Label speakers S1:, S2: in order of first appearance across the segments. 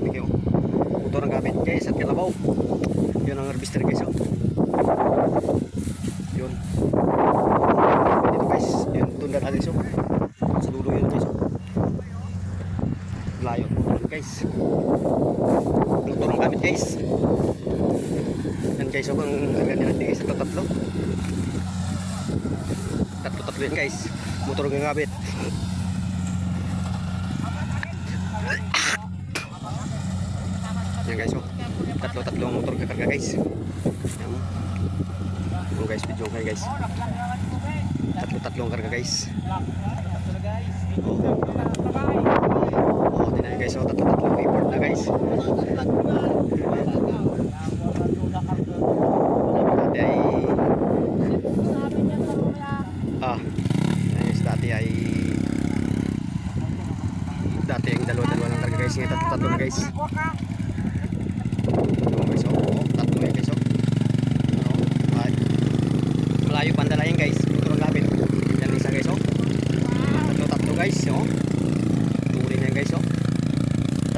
S1: grabe kayo. Motor ang gamit guys at kalabaw. Yun ang harvester guys oh. Yun. Dito guys, yun tunda natin so. Sa dulo yun guys oh. Layo motor guys. Motor ang gamit guys. Yan guys oh, ang ganyan natin guys, tatlo. Tatlo yan guys. Motor ang gamit. Yan guys oh. Tatlo ang motor kakarga guys. Yan. Oh guys, video kayo guys. Tatlo ang karga guys. Oh. Oh, tingnan guys oh, tatlo import na guys. Dati yung dalawa lang karga guys. Ngayon tatlo na guys. Tatlo yan guys oh. Malayo pandala yan guys. Motor ang gamit. Yan isa guys oh. Tatlo guys oh. Turin yan guys oh.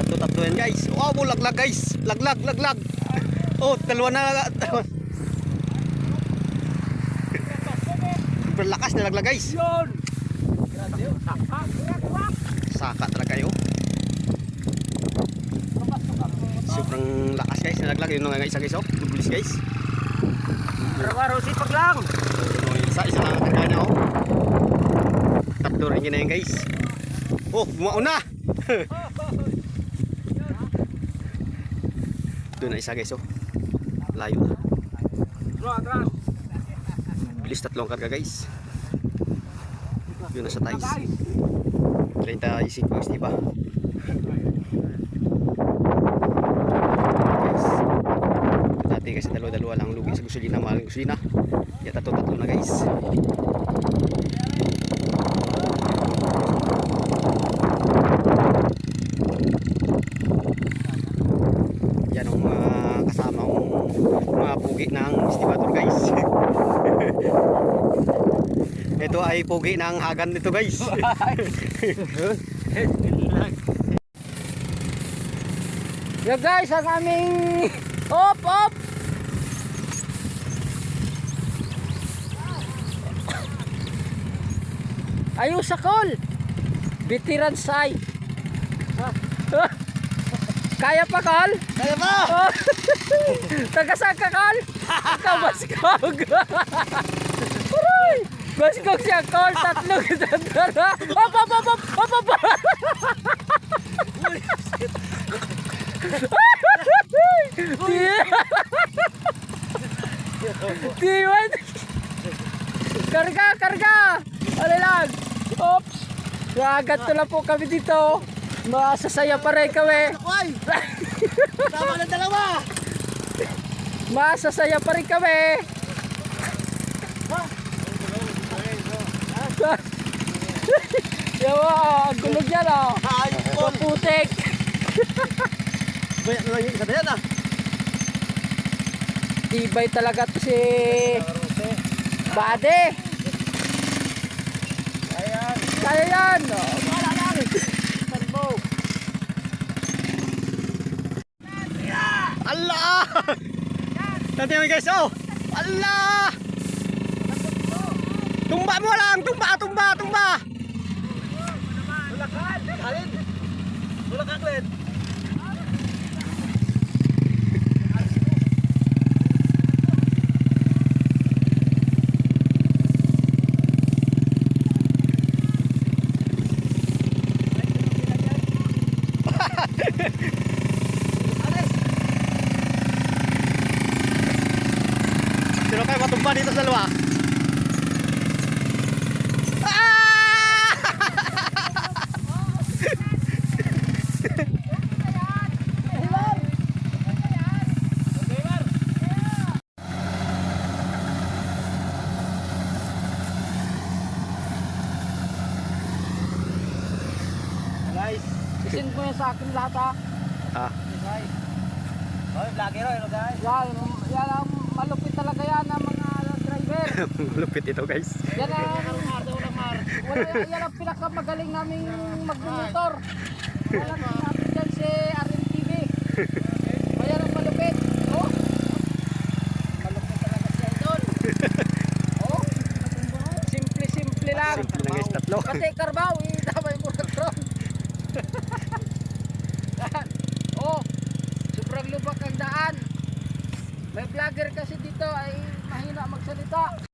S1: Tatlo yan guys. Oh, laglag guys. Laglag. Oh, dalawa na. Berlakas na laglag guys. Saka talaga yun. Sobrang lakas guys, nalaglag yun nga isa guys oh. Tubulis guys.
S2: Araw-araw sipag lang.
S1: Isa lang ang karga na oh. Tatlo rin yun na yan guys. Oh, bumaon na. Doon na isa guys oh. Layo na. Bilis tatlong karga guys. Yun na sa tais. 35 guys diba? Guys, dati kasi dalawa lang lugi sa gasolina, mahaling gasolina. Kaya tatlo na guys. Yan ang mga kasama kong mga pugi ng estimator guys. Ito ay pugi ng hagan nito guys.
S2: Yo guys, ang aming op. Ayos sa call. Bitiran say. Kaya pa call?
S1: Kaya pa!
S2: Tagasag ka call? Ikaw baskog. Baskog siya call. Tatlo kita. Op. Tiwan. Karga. Ano lang? Oops. Nagat na po kami dito. Masasaya pa rin kami.
S1: Tama na dalawa!
S2: Masasaya pa rin kami. Yawa, ang gulog yan oh. Putik.
S1: Bayak na lang yung isa na yan ah.
S2: Tibay talaga to si Bade. Kaya yan. Wala lang.
S1: Allah! Nanti mo guys oh. Allah! Tumba mo lang, tumba. Bulakan, Glenn. Sino kayo matumba dito sa luwa?
S2: Isin mo yan sa akin lahat ha. Guys.
S3: Hoy, vlogger oh, guys.
S2: Yan ang malupit talaga yan ang mga driver.
S1: Malupit ito guys.
S2: Yan ang pinakamagaling naming magmotor. Walang natin dyan si RMTV. Ayan ang malupit. Oh. Malupit talaga siya doon. Oh. Simple lang.
S1: Simple lang guys, tatlo.
S2: Pati karbaw, idamay mo na tron. Oh, sobrang lubak ang daan. May vlogger kasi dito ay mahina magsalita.